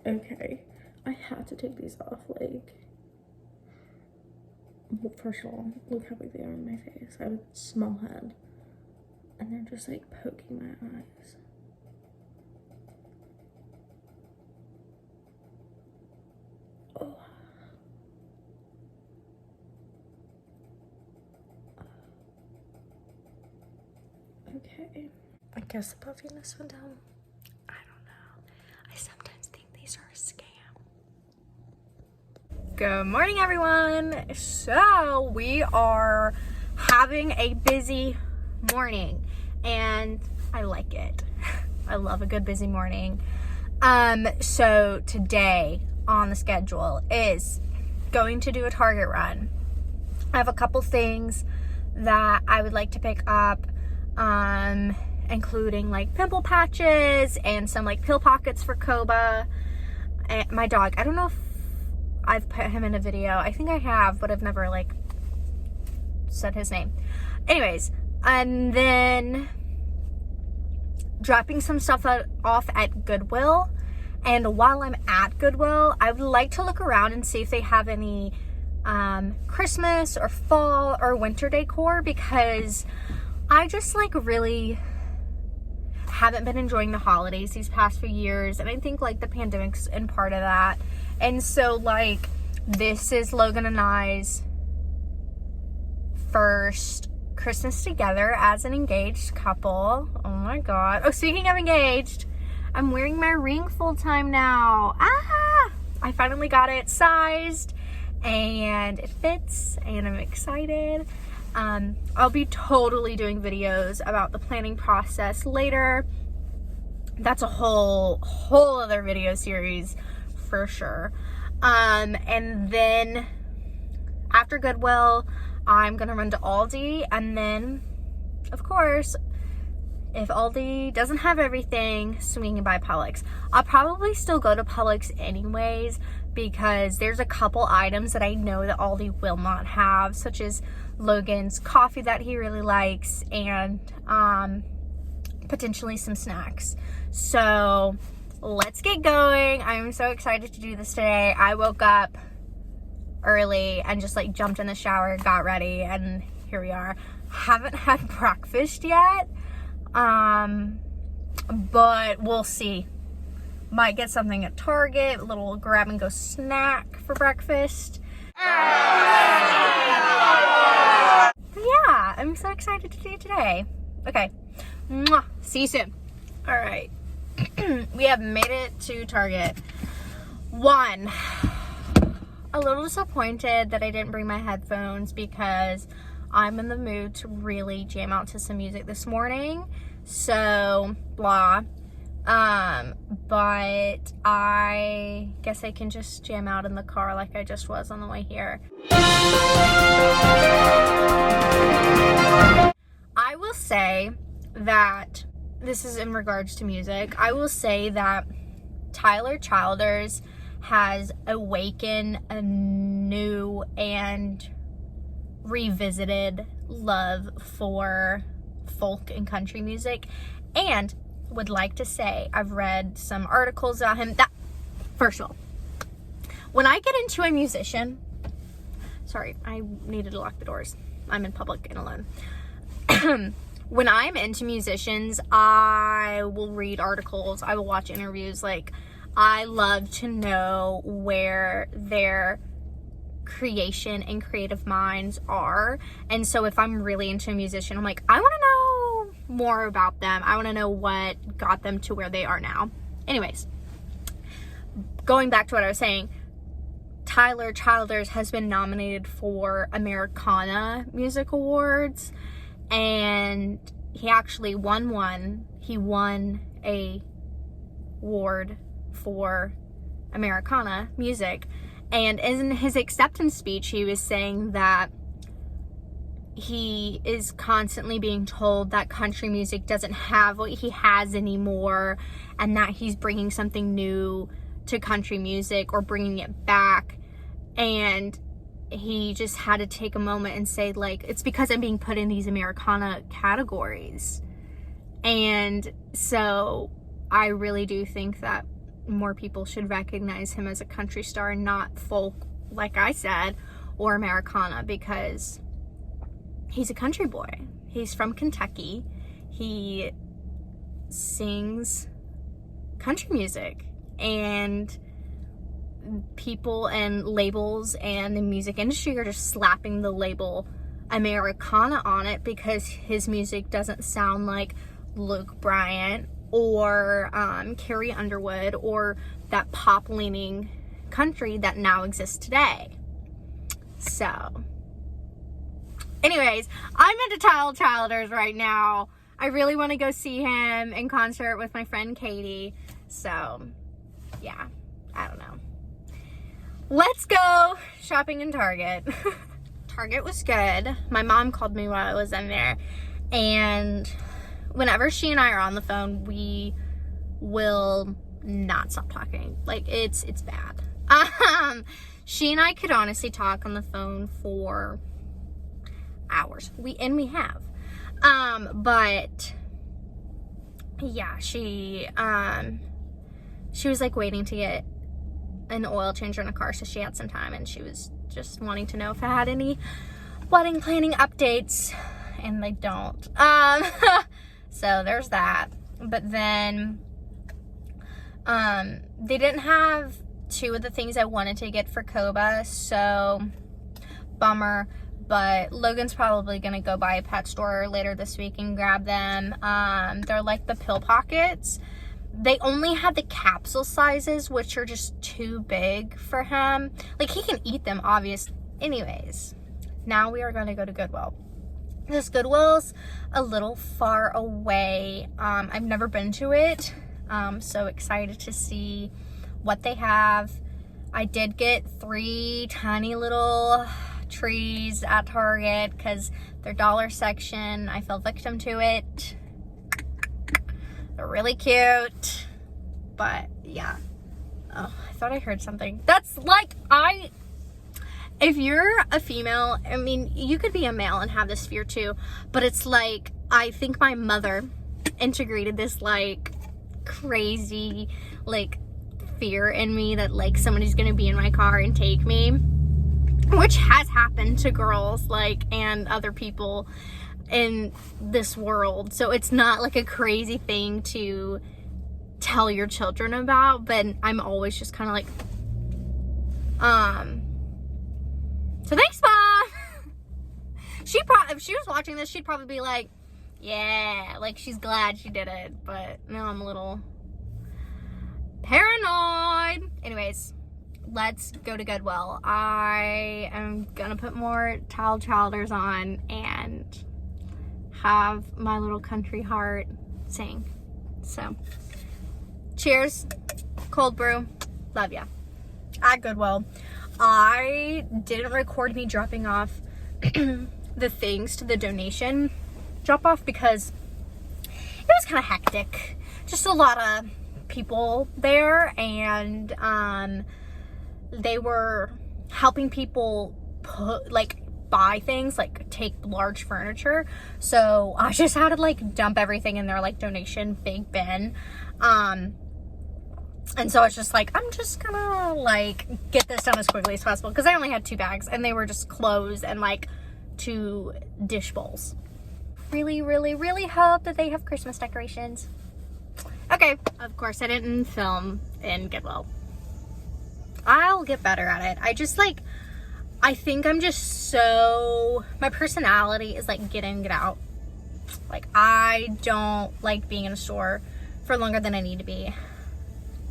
Okay, I had to take these off, like, well, first of all, look how big they are on my face. I have a small head, and they're just, like, poking my eyes. Oh. Okay. I guess the puffiness went down. I don't know. I sometimes think these are a scam. Good morning, everyone. So we are having a busy morning and I like it. I love a good busy morning. So today on the schedule is going to do a Target run. I have a couple things that I would like to pick up, including like pimple patches and some like pill pockets for Koba. And my dog, I don't know if I've put him in a video. I think I have, but I've never like said his name. Anyways, and then dropping some stuff off at Goodwill. And while I'm at Goodwill, I would like to look around and see if they have any Christmas or fall or winter decor, because I just like really haven't been enjoying the holidays these past few years, and I think like the pandemic's in part of that. And so like this is Logan and I's first Christmas together as an engaged couple. Oh my god. Oh, speaking of engaged, I'm wearing my ring full time now. I finally got it sized and it fits and I'm excited. I'll be totally doing videos about the planning process later. That's a whole other video series for sure. And then after Goodwill, I'm gonna run to Aldi, and then of course, if Aldi doesn't have everything, swinging by Publix. I'll probably still go to Publix anyways, because there's a couple items that I know that Aldi will not have, such as Logan's coffee that he really likes, and potentially some snacks. So let's get going. I'm so excited to do this today. I woke up early and just like jumped in the shower, got ready, and here we are. Haven't had breakfast yet, but we'll see. Might get something at Target, a little grab and go snack for breakfast. Yeah, I'm so excited to do it today. Okay, mwah. See you soon. All right, we have made it to Target. One, a little disappointed that I didn't bring my headphones because I'm in the mood to really jam out to some music this morning. So, blah. But I guess I can just jam out in the car like I just was on the way here. I will say that this is in regards to music. I will say that Tyler Childers has awakened a new and revisited love for folk and country music, and would like to say I've read some articles about him that, first of all, when I get into a musician, sorry, I needed to lock the doors. I'm in public and alone. When I'm into musicians, I will read articles, I will watch interviews. Like, I love to know where their creation and creative minds are. And so if I'm really into a musician, I'm like, I want to know more about them. I want to know what got them to where they are now. Anyways, going back to what I was saying, Tyler Childers has been nominated for Americana Music Awards, and he actually won one. He won a award for Americana music. And in his acceptance speech, he was saying that he is constantly being told that country music doesn't have what he has anymore, and that he's bringing something new to country music or bringing it back. And he just had to take a moment and say, like, it's because I'm being put in these Americana categories. And so I really do think that more people should recognize him as a country star and not folk, like I said, or Americana, because he's a country boy. He's from Kentucky. He sings country music, and people and labels and the music industry are just slapping the label Americana on it because his music doesn't sound like Luke Bryan or Carrie Underwood or that pop-leaning country that now exists today. So, anyways, I'm into Tyler Childers right now. I really want to go see him in concert with my friend Katie. So, yeah, I don't know. Let's go shopping in Target. Target was good. My mom called me while I was in there, and whenever she and I are on the phone, we will not stop talking. Like, it's bad. She and I could honestly talk on the phone for hours. We have. But yeah, she was like waiting to get an oil changer in a car, so she had some time, and she was just wanting to know if I had any wedding planning updates, and they don't. So there's that. But then they didn't have two of the things I wanted to get for Koba, so bummer. But Logan's probably gonna go by a pet store later this week and grab them. They're like the pill pockets. They only had the capsule sizes, which are just too big for him. Like, he can eat them, obviously. Anyways, now we are gonna go to Goodwill. This Goodwill's a little far away. I've never been to it. So excited to see what they have. I did get 3 tiny little trees at Target because their dollar section, I fell victim to it. They're really cute, but yeah. Oh, I thought I heard something. That's like, if you're a female, I mean, you could be a male and have this fear too, but it's like, I think my mother integrated this like crazy like fear in me that like somebody's gonna be in my car and take me, which has happened to girls like and other people in this world. So it's not like a crazy thing to tell your children about, but I'm always just kind of like so thanks, Mom. If she was watching this, she'd probably be like, yeah, like she's glad she did it, but now I'm a little paranoid. Anyways, let's go to Goodwill. I am gonna put more Tyler Childers on and have my little country heart sing. So, cheers, cold brew, love ya. At Goodwill, I didn't record me dropping off the things to the donation drop off because it was kind of hectic. Just a lot of people there, and they were helping people buy things, like take large furniture. So I just had to like dump everything in their like donation big bin. And so it's just like, I'm just gonna like get this done as quickly as possible because I only had 2 bags and they were just clothes and like 2 dish bowls. Really, really, really hope that they have Christmas decorations. Okay, of course I didn't film in Goodwill. I'll get better at it. I think I'm just so, my personality is like get in, get out. Like, I don't like being in a store for longer than I need to be.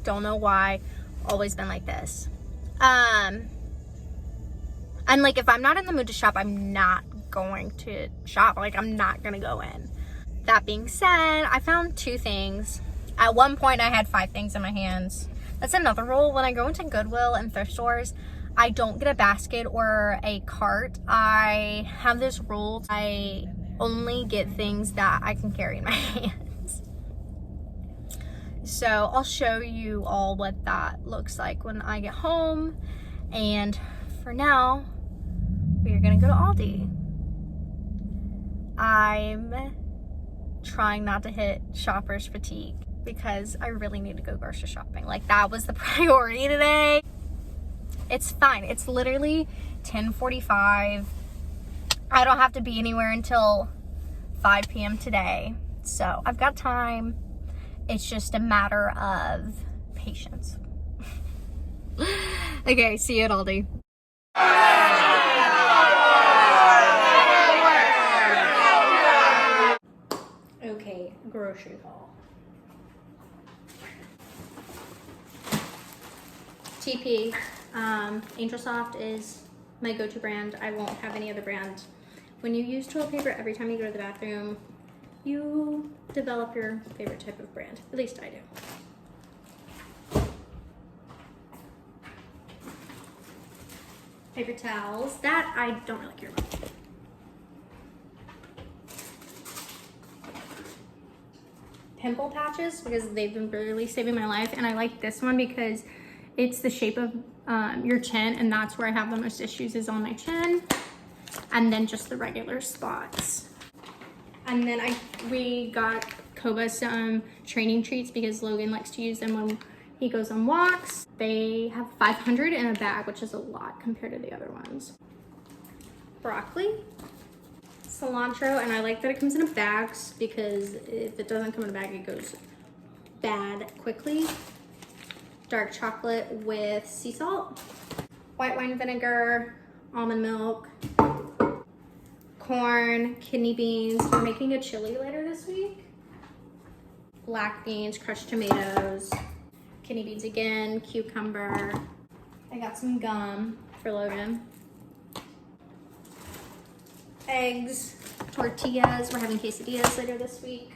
Don't know why. Always been like this. And like, if I'm not in the mood to shop, I'm not going to shop. Like, I'm not gonna go in. That being said, I found 2 things. At one point, I had 5 things in my hands. That's another rule. When I go into Goodwill and thrift stores, I don't get a basket or a cart. I have this rule. I only get things that I can carry in my hands. So I'll show you all what that looks like when I get home. And for now, we're gonna go to Aldi. I'm trying not to hit shopper's fatigue. because I really need to go grocery shopping. Like, that was the priority today. It's fine. It's literally 10:45. I don't have to be anywhere until 5 p.m. today. So I've got time. It's just a matter of patience. Okay, see you at Aldi. Okay, grocery haul. TP, Angel Soft is my go-to brand. I won't have any other brand. When you use toilet paper every time you go to the bathroom, you develop your favorite type of brand. At least I do. Paper towels, that I don't really care about. Pimple patches, because they've been really saving my life, and I like this one because it's the shape of your chin, and that's where I have the most issues, is on my chin, and then just the regular spots. And then we got Koba some training treats because Logan likes to use them when he goes on walks. They have 500 in a bag, which is a lot compared to the other ones. Broccoli, cilantro, and I like that it comes in a bag because if it doesn't come in a bag, it goes bad quickly. Dark chocolate with sea salt, white wine vinegar, almond milk, corn, kidney beans. We're making a chili later this week. Black beans, crushed tomatoes, kidney beans again, cucumber. I got some gum for Logan. Eggs, tortillas. We're having quesadillas later this week.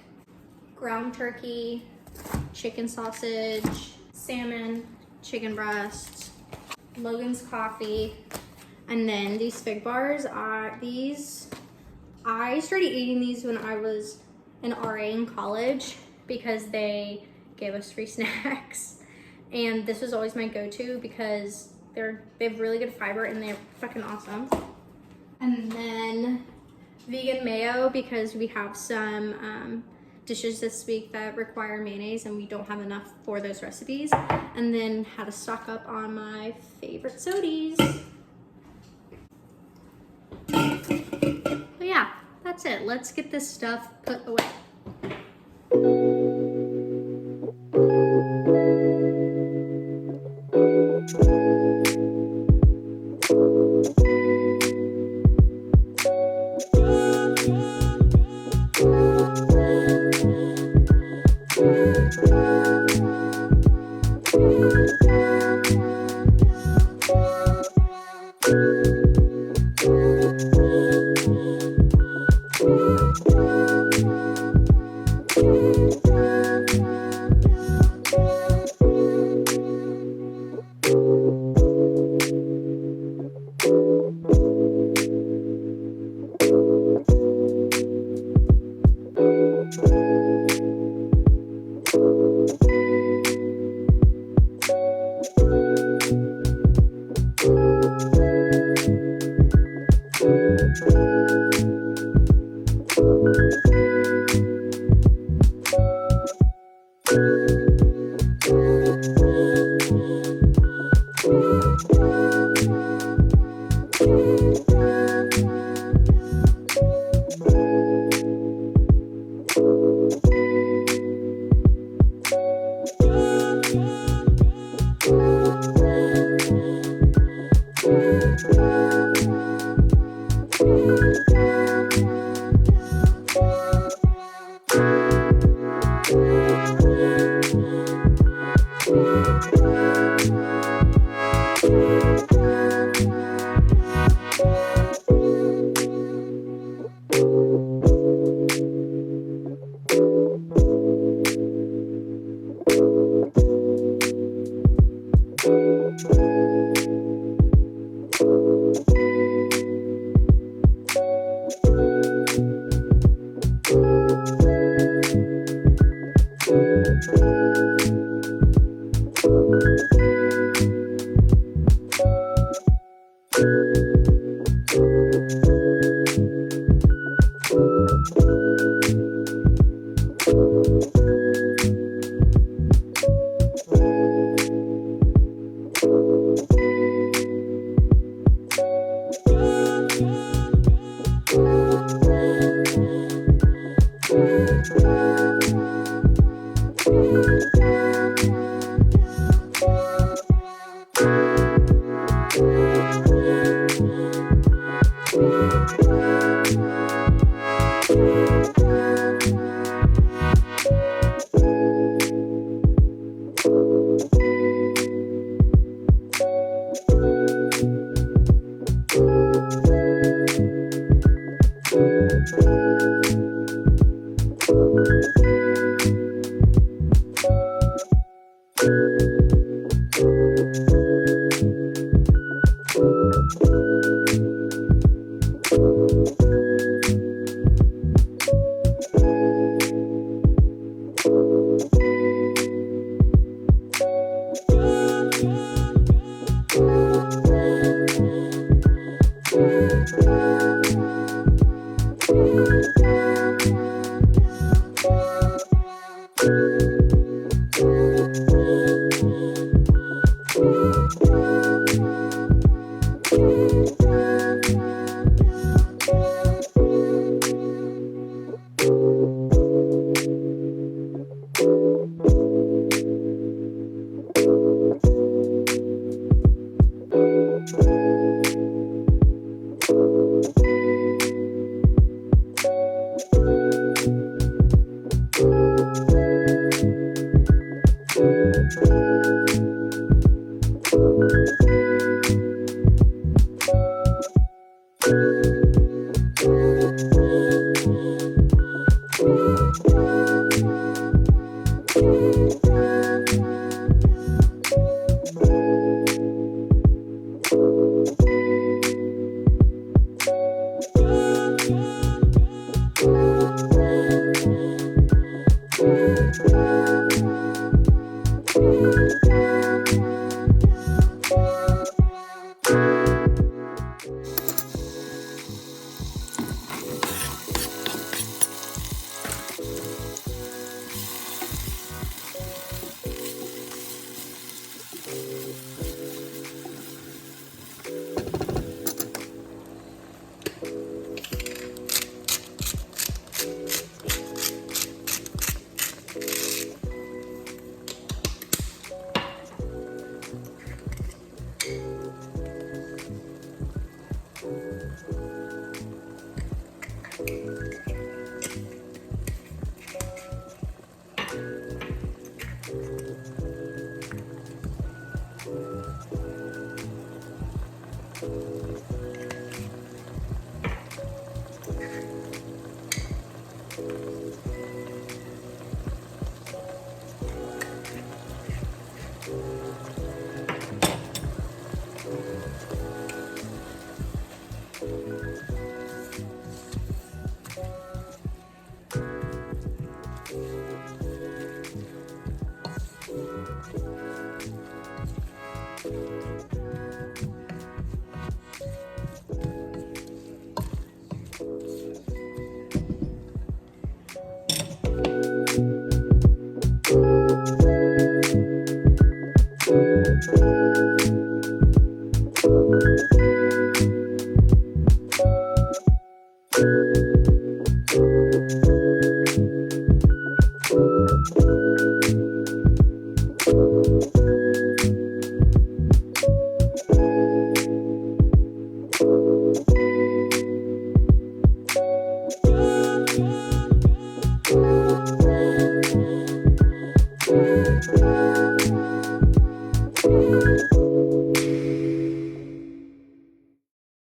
Ground turkey, chicken sausage, salmon, chicken breast, Logan's coffee, and then these fig bars are these. I started eating these when I was an RA in college because they gave us free snacks, and this was always my go-to because they have really good fiber and they're fucking awesome. And then vegan mayo because we have some dishes this week that require mayonnaise and we don't have enough for those recipes. And then how to stock up on my favorite sodies. But yeah, that's it. Let's get this stuff put away.